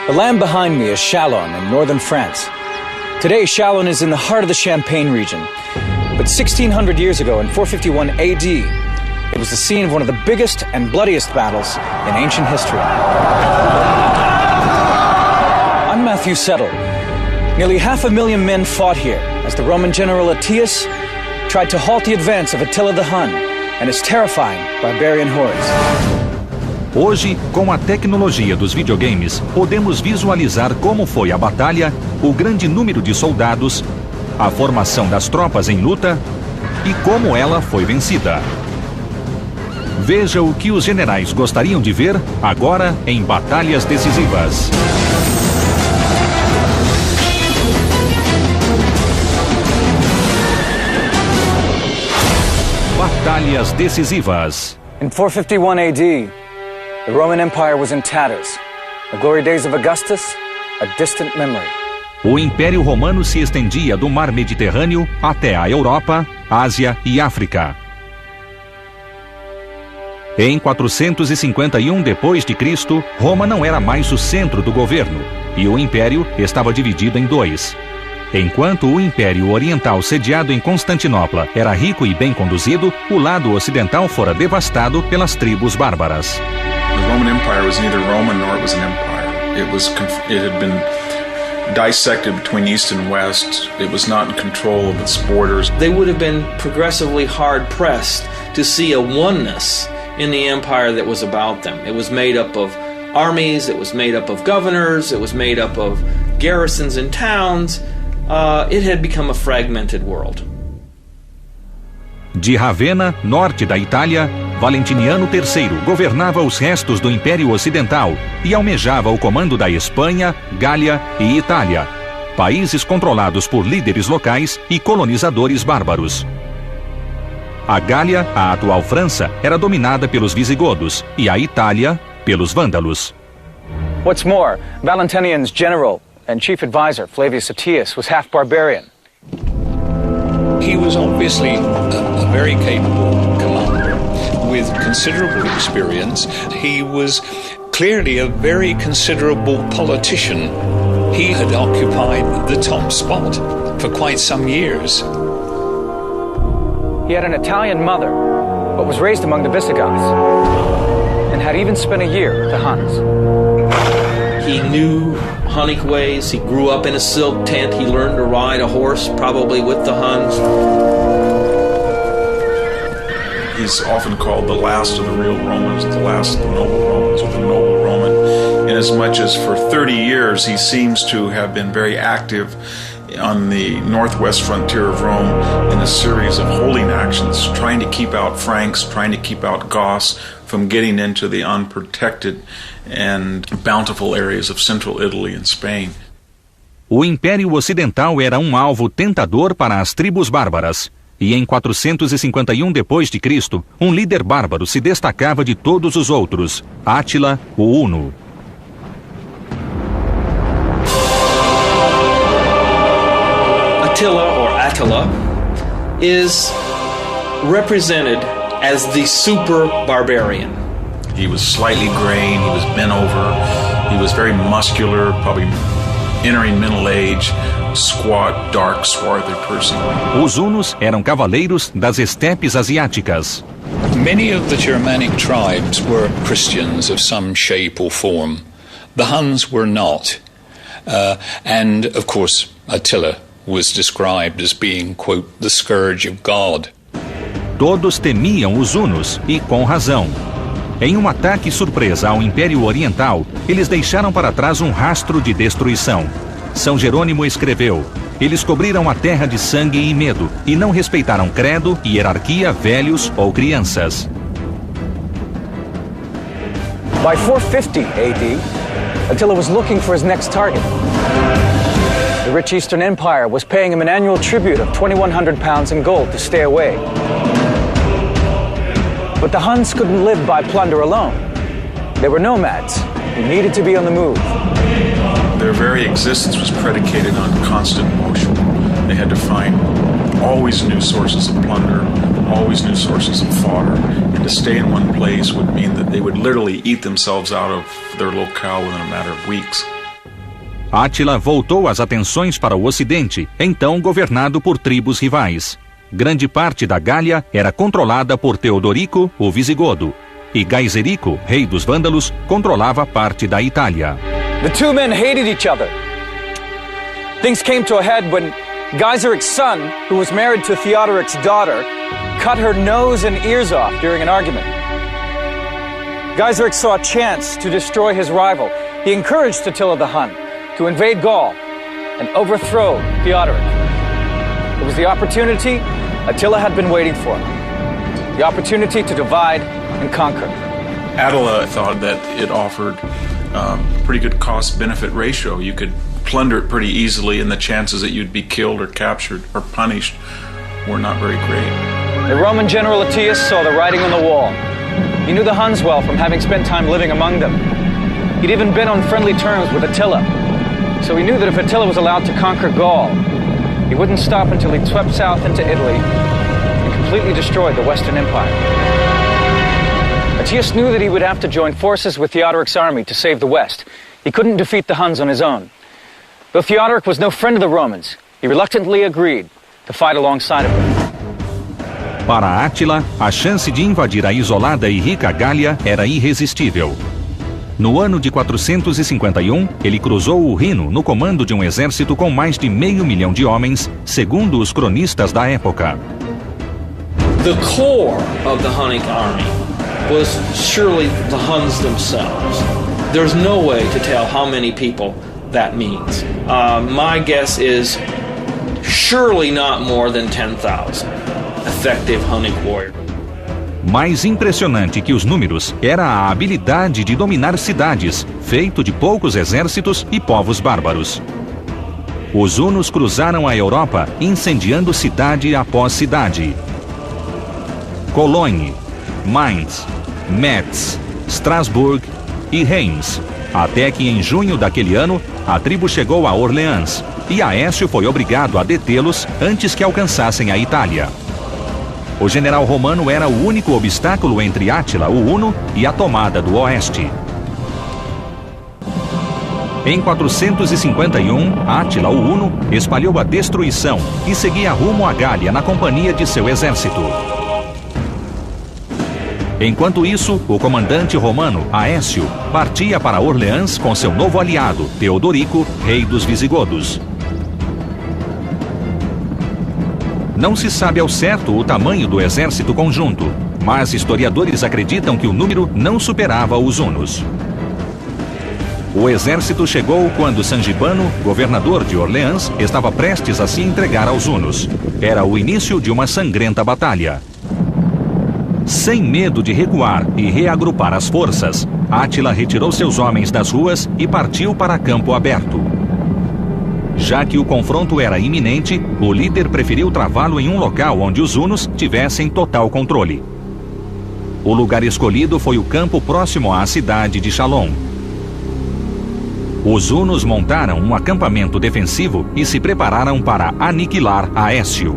The land behind me is Chalons in northern France. Today, Chalons is in the heart of the Champagne region. But 1600 years ago, in 451 AD, it was the scene of one of the biggest and bloodiest battles in ancient history. I'm Matthew Settle. Nearly 500,000 men fought here as the Roman general Aetius tried to halt the advance of Attila the Hun and his terrifying barbarian hordes. Hoje, com a tecnologia dos videogames, podemos visualizar como foi a batalha, o grande número de soldados, a formação das tropas em luta e como ela foi vencida. Veja o que os generais gostariam de ver agora em batalhas decisivas. Batalhas decisivas. In 451 AD, the Roman Empire was in tatters. The glory days of Augustus, a distant memory. O Império Romano se estendia do Mar Mediterrâneo até a Europa, Ásia e África. Em 451 d.C., Roma não era mais o centro do governo, e o Império estava dividido em dois. Enquanto o Império Oriental sediado em Constantinopla era rico e bem conduzido, o lado ocidental fora devastado pelas tribos bárbaras. The Roman Empire was neither Roman nor it was an empire. It had been dissected between East and West. It was not in control of its borders. They would have been progressively hard-pressed to see a oneness in the empire that was about them. It was made up of armies, it was made up of governors, it was made up of garrisons and towns. It had become a fragmented world. De Ravenna, norte da Itália, Valentiniano III governava os restos do Império Ocidental e almejava o comando da Espanha, Gália e Itália, países controlados por líderes locais e colonizadores bárbaros. A Gália, a atual França, era dominada pelos visigodos e a Itália pelos vândalos. What's more, Valentinian's general and chief advisor, Flavius Aetius, was half barbarian. He was obviously a very capable commander with considerable experience. He was clearly a very considerable politician. He had occupied the top spot for quite some years. He had an Italian mother, but was raised among the Visigoths, and had even spent a year with the Huns. He knew Hunnic ways. He grew up in a silk tent. He learned to ride a horse, probably with the Huns. He's often called the last of the real Romans, the last of the noble Romans, or the noble Roman, inasmuch as for 30 years he seems to have been very active on the northwest frontier of Rome in a series of holding actions, trying to keep out Franks, trying to keep out Goths from getting into the unprotected and bountiful areas of central Italy and Spain. O Império Ocidental era um alvo tentador para as tribos bárbaras. E em 451 d.C., um líder bárbaro se destacava de todos os outros, Átila, o Huno. Átila is represented as the super barbarian. He was slightly graying, he was bent over, he was very muscular, probably entering middle age, squat, dark, swarthy person. Os Hunos eram cavaleiros das estepes asiáticas. Many of the Germanic tribes were Christians of some shape or form. The Huns were not. And, of course, Attila was described as being, quote, the scourge of God. Todos temiam os Hunos, e com razão. Em um ataque surpresa ao Império Oriental, eles deixaram para trás um rastro de destruição. São Jerônimo escreveu: eles cobriram a terra de sangue e medo, e não respeitaram credo, hierarquia, velhos ou crianças. By 450 AD, Attila was looking for his next target. The rich Eastern Empire was paying him an annual tribute of 2,100 pounds in gold to stay away. But the Huns couldn't live by plunder alone. They were nomads who needed to be on the move. Their very existence was predicated on constant motion. They had to find always new sources of plunder, always new sources of fodder, and to stay in one place would mean that they would literally eat themselves out of their locale within a matter of weeks. Átila voltou as atenções para o Ocidente, então governado por tribos rivais. Grande parte da Gália era controlada por Teodorico, o Visigodo, e Gaiserico, rei dos Vândalos, controlava parte da Itália. The two men hated each other. Things came to a head when Geiseric's son, who was married to Theodoric's daughter, cut her nose and ears off during an argument. Gaiseric saw a chance to destroy his rival. He encouraged Attila the Hun to invade Gaul and overthrow Theodoric. It was the opportunity Attila had been waiting for. The opportunity to divide and conquer. Átila thought that it offered a pretty good cost-benefit ratio. You could plunder it pretty easily, and the chances that you'd be killed or captured or punished were not very great. The Roman general Attius saw the writing on the wall. He knew the Huns well from having spent time living among them. He'd even been on friendly terms with Attila. So he knew that if Attila was allowed to conquer Gaul, he wouldn't stop until he'd swept south into Italy and completely destroyed the Western Empire. Attius knew that he would have to join forces with Theodoric's army to save the West. He couldn't defeat the Huns on his own. Though Theodoric was no friend of the Romans, he reluctantly agreed to fight alongside of them. Para Átila, a chance de invadir a isolada e rica Gália era irresistível. No ano de 451, ele cruzou o Rhino no comando de um exército com mais de 500.000 de homens, segundo os cronistas da época. The core of the Hunnic army was surely the Huns themselves. There's no way to tell how many people that means. My guess is surely not more than 10,000 effective Hunnic warriors. Mais impressionante que os números era a habilidade de dominar cidades, feito de poucos exércitos e povos bárbaros. Os hunos cruzaram a Europa, incendiando cidade após cidade. Cologne, Mainz, Metz, Strasbourg e Reims, até que em junho daquele ano, a tribo chegou a Orleans, e Aécio foi obrigado a detê-los antes que alcançassem a Itália. O general romano era o único obstáculo entre Átila, o Huno, e a tomada do oeste. Em 451, Átila, o Huno, espalhou a destruição e seguia rumo à Gália na companhia de seu exército. Enquanto isso, o comandante romano, Aécio, partia para Orleans com seu novo aliado, Teodorico, rei dos Visigodos. Não se sabe ao certo o tamanho do exército conjunto, mas historiadores acreditam que o número não superava os hunos. O exército chegou quando Sangibano, governador de Orleans, estava prestes a se entregar aos hunos. Era o início de uma sangrenta batalha. Sem medo de recuar e reagrupar as forças, Átila retirou seus homens das ruas e partiu para campo aberto. Já que o confronto era iminente, o líder preferiu travá-lo em um local onde os hunos tivessem total controle. O lugar escolhido foi o campo próximo à cidade de Chalons. Os hunos montaram um acampamento defensivo e se prepararam para aniquilar Aécio.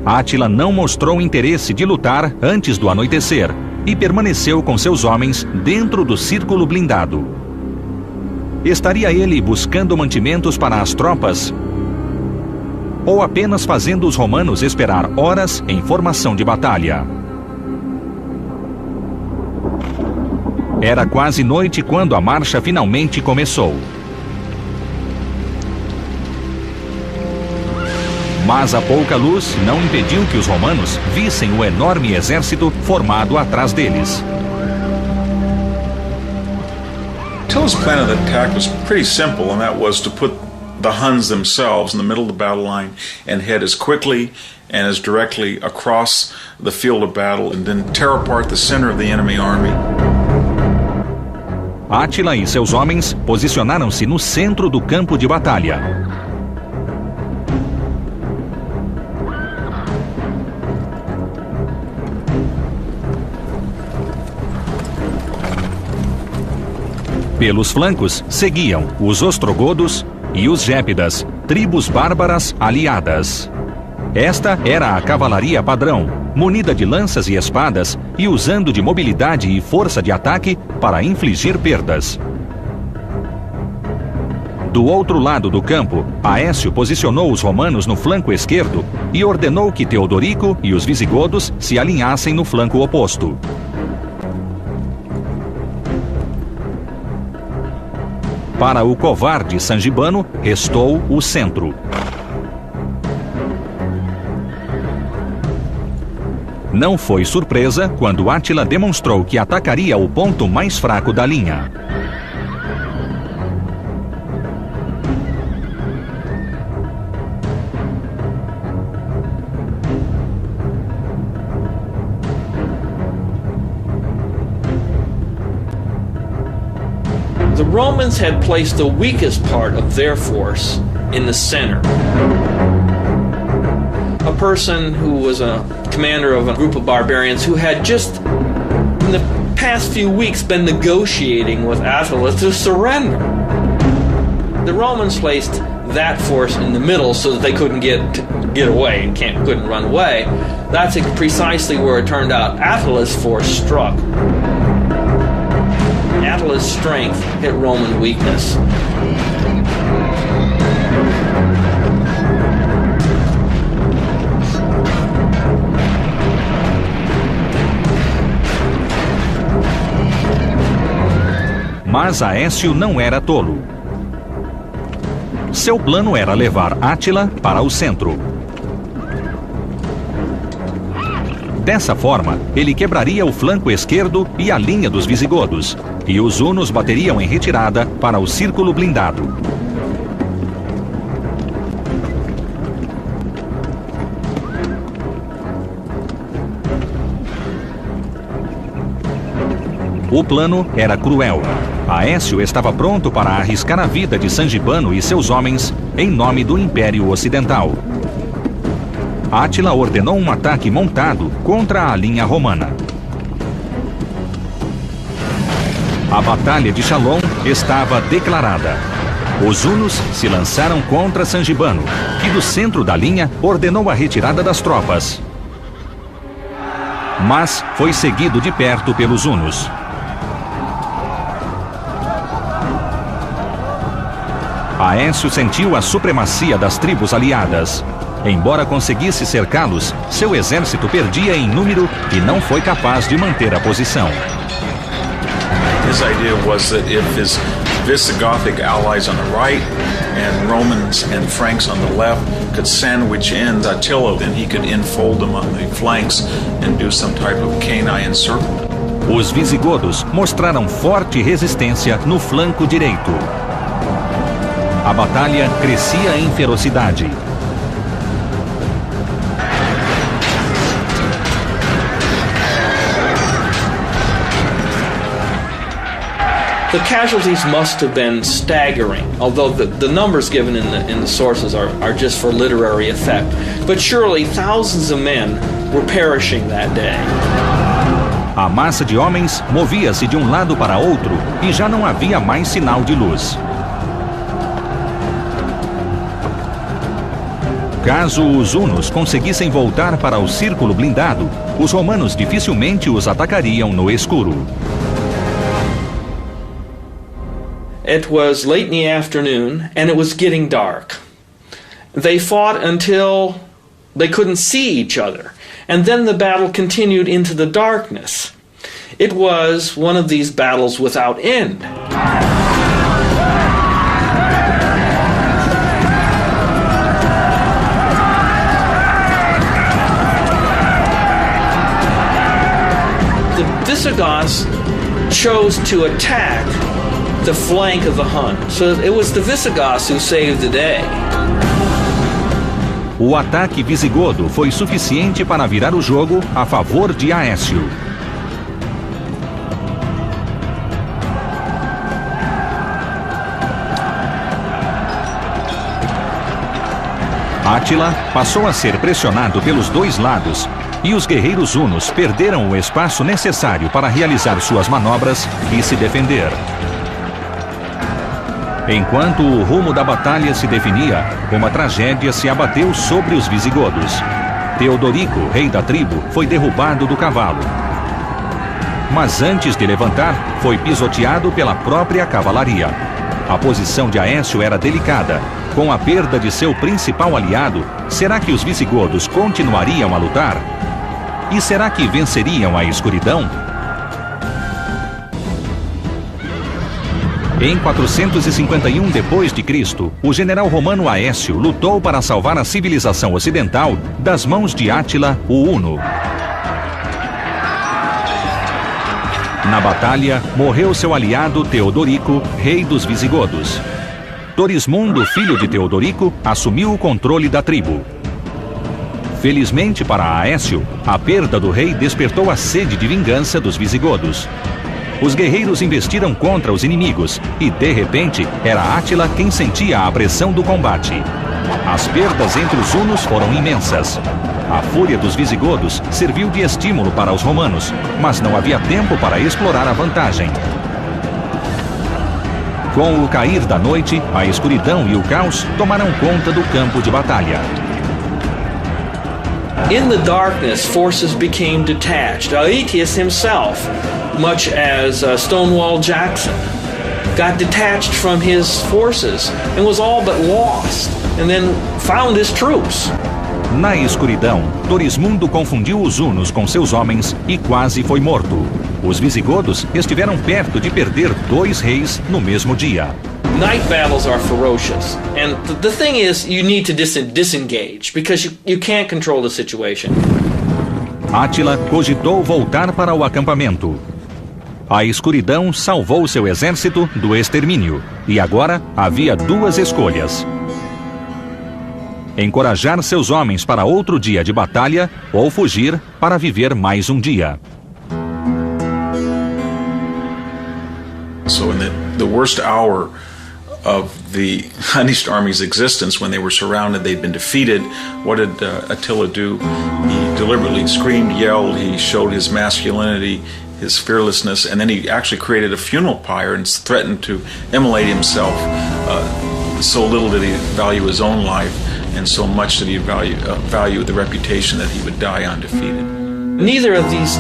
Átila não mostrou interesse de lutar antes do anoitecer e permaneceu com seus homens dentro do círculo blindado. Estaria ele buscando mantimentos para as tropas? Ou apenas fazendo os romanos esperar horas em formação de batalha? Era quase noite quando a marcha finalmente começou. Mas a pouca luz não impediu que os romanos vissem o enorme exército formado atrás deles. Attila's plan of attack was pretty simple, and that was to put the Huns themselves in the middle of the battle line and head as quickly and as directly across the field of battle and then tear apart the center of the enemy army. Átila e seus homens posicionaram-se no centro do campo de batalha. Pelos flancos seguiam os ostrogodos e os gépidas, tribos bárbaras aliadas. Esta era a cavalaria padrão, munida de lanças e espadas e usando de mobilidade e força de ataque para infligir perdas. Do outro lado do campo, Aécio posicionou os romanos no flanco esquerdo e ordenou que Teodorico e os visigodos se alinhassem no flanco oposto. Para o covarde sangibano, restou o centro. Não foi surpresa quando Átila demonstrou que atacaria o ponto mais fraco da linha. The Romans had placed the weakest part of their force in the center. A person who was a commander of a group of barbarians who had just in the past few weeks been negotiating with Átila to surrender. The Romans placed that force in the middle so that they couldn't get away and couldn't run away. That's precisely where it turned out Attila's force struck. Attila's strength hit Roman weakness. Mas Aécio não era tolo. Seu plano era levar Átila para o centro. Dessa forma, ele quebraria o flanco esquerdo e a linha dos visigodos, e os hunos bateriam em retirada para o círculo blindado. O plano era cruel. Aécio estava pronto para arriscar a vida de Sangibano e seus homens em nome do Império Ocidental. Átila ordenou um ataque montado contra a linha romana. A Batalha de Chalons estava declarada. Os hunos se lançaram contra Sangibano, que do centro da linha ordenou a retirada das tropas. Mas foi seguido de perto pelos hunos. Aécio sentiu a supremacia das tribos aliadas. Embora conseguisse cercá-los, seu exército perdia em número e não foi capaz de manter a posição. His idea was that if his Visigothic allies on the right and Romans and Franks on the left could sandwich in Attila, then he could enfold them on the flanks and do some type of canine encirclement. Os visigodos mostraram forte resistência no flanco direito. A batalha crescia em ferocidade. The casualties must have been staggering, although the numbers given in the sources are just for literary effect. But surely thousands of men were perishing that day. A massa de homens movia-se de um lado para outro e já não havia mais sinal de luz. Caso os hunos conseguissem voltar para o círculo blindado, os romanos dificilmente os atacariam no escuro. It was late in the afternoon and it was getting dark. They fought until they couldn't see each other, and then the battle continued into the darkness. It was one of these battles without end. The Visigoths chose to attack the flank of the Hun. So it was the Visigoths who saved the day. O ataque visigodo foi suficiente para virar o jogo a favor de Aécio. Átila passou a ser pressionado pelos dois lados e os guerreiros hunos perderam o espaço necessário para realizar suas manobras e se defender. Enquanto o rumo da batalha se definia, uma tragédia se abateu sobre os visigodos. Teodorico, rei da tribo, foi derrubado do cavalo. Mas antes de levantar, foi pisoteado pela própria cavalaria. A posição de Aécio era delicada. Com a perda de seu principal aliado, será que os visigodos continuariam a lutar? E será que venceriam a escuridão? Em 451 d.C., o general romano Aécio lutou para salvar a civilização ocidental das mãos de Átila, o Huno. Na batalha, morreu seu aliado Teodorico, rei dos visigodos. Torismundo, filho de Teodorico, assumiu o controle da tribo. Felizmente para Aécio, a perda do rei despertou a sede de vingança dos visigodos. Os guerreiros investiram contra os inimigos e, de repente, era Átila quem sentia a pressão do combate. As perdas entre os hunos foram imensas. A fúria dos visigodos serviu de estímulo para os romanos, mas não havia tempo para explorar a vantagem. Com o cair da noite, a escuridão e o caos tomaram conta do campo de batalha. In the darkness, forces became detached. Aécio himself, much as Stonewall Jackson, got detached from his forces and was all but lost, and then found his troops. Na escuridão, Torismundo confundiu os hunos com seus homens e quase foi morto. Os visigodos estiveram perto de perder 2 reis no mesmo dia. Night battles are ferocious, and the thing is, you need to disengage because you can't control the situation. Átila cogitou voltar para o acampamento. A escuridão salvou seu exército do extermínio, e agora havia 2 escolhas: encorajar seus homens para outro dia de batalha ou fugir para viver mais um dia. So in the worst hour of the Hunnish army's existence, when they were surrounded, they'd been defeated, what did Attila do? He deliberately screamed, yelled, he showed his masculinity, his fearlessness, and then he actually created a funeral pyre and threatened to immolate himself. So little did he value his own life, and so much did he value the reputation that he would die undefeated. Neither of these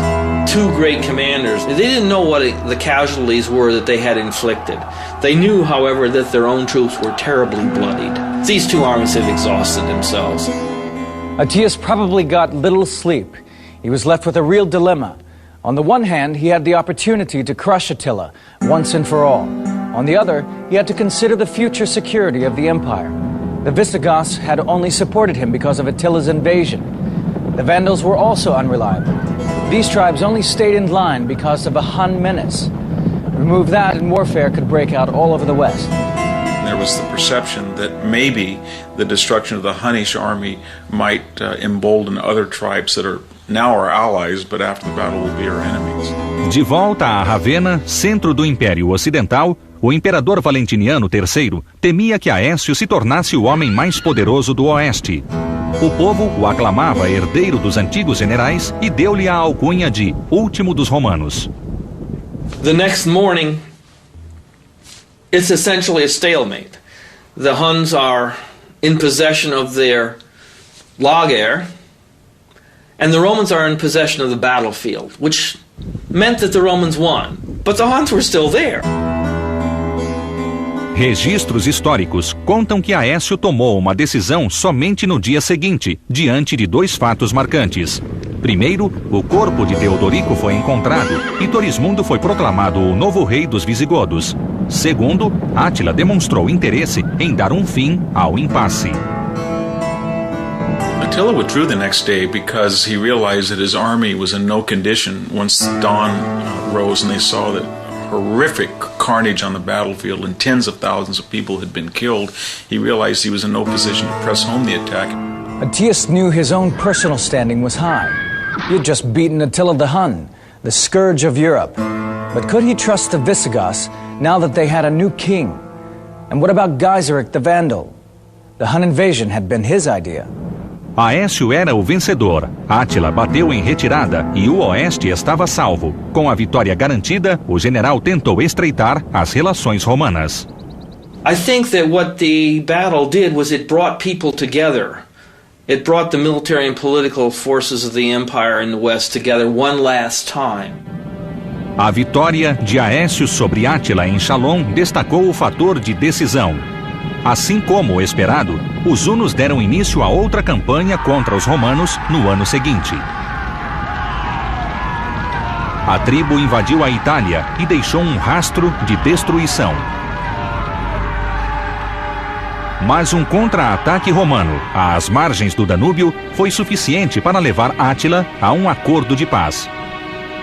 2 great commanders, they didn't know what the casualties were that they had inflicted. They knew, however, that their own troops were terribly bloodied. These 2 armies had exhausted themselves. Aetius probably got little sleep. He was left with a real dilemma. On the one hand, he had the opportunity to crush Attila once and for all. On the other, he had to consider the future security of the empire. The Visigoths had only supported him because of Attila's invasion. The Vandals were also unreliable. These tribes only stayed in line because of a Hun menace. Remove that and warfare could break out all over the West. There was the perception that maybe the destruction of the Hunnish army might embolden other tribes that are now our allies, but after the battle will be our enemies. De volta a Ravenna, centro do Império Ocidental, o imperador Valentiniano III temia que Aécio se tornasse o homem mais poderoso do Oeste. O povo o aclamava herdeiro dos antigos generais e deu-lhe a alcunha de último dos romanos. The next morning, it's essentially a stalemate. The Huns are in possession of their lager, and the Romans are in possession of the battlefield, which meant that the Romans won, but the Huns were still there. Registros históricos contam que Aécio tomou uma decisão somente no dia seguinte, diante de 2 fatos marcantes. Primeiro, o corpo de Teodorico foi encontrado e Torismundo foi proclamado o novo rei dos visigodos. Segundo, Átila demonstrou interesse em dar um fim ao impasse. Attila withdrew the next day because he realized that his army was in no condition once dawn rose and they saw that horrific carnage on the battlefield and tens of thousands of people had been killed. He realized he was in no position to press home the attack. Aetius knew his own personal standing was high. He had just beaten Attila the Hun, the scourge of Europe. But could he trust the Visigoths now that they had a new king? And what about Gaiseric the Vandal? The Hun invasion had been his idea. Aécio era o vencedor. Átila bateu em retirada e o oeste estava salvo. Com a vitória garantida, o general tentou estreitar as relações romanas. I think that what the battle did was it brought people together. It brought the military and political forces of the empire in the West together one last time. A vitória de Aécio sobre Átila em Chalons destacou o fator de decisão. Assim como esperado, os hunos deram início a outra campanha contra os romanos no ano seguinte. A tribo invadiu a Itália e deixou um rastro de destruição. Mas um contra-ataque romano às margens do Danúbio foi suficiente para levar Átila a um acordo de paz.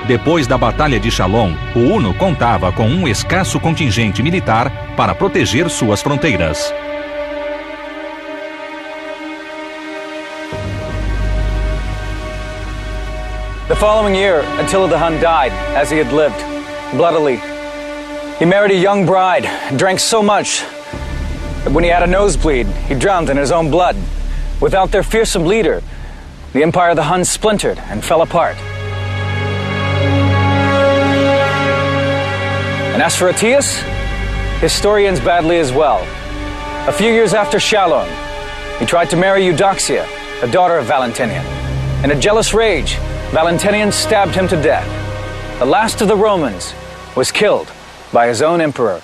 Depois da Batalha de Chalons, o Huno contava com um escasso contingente militar para proteger suas fronteiras. The following year, Attila the Hun died, as he had lived, bloodily. He married a young bride, drank so much that when he had a nosebleed, he drowned in his own blood. Without their fearsome leader, the empire of the Huns splintered and fell apart. And as for Attila, his story ends badly as well. A few years after Chalons, he tried to marry Eudoxia, the daughter of Valentinian. In a jealous rage, Valentinian stabbed him to death. The last of the Romans was killed by his own emperor.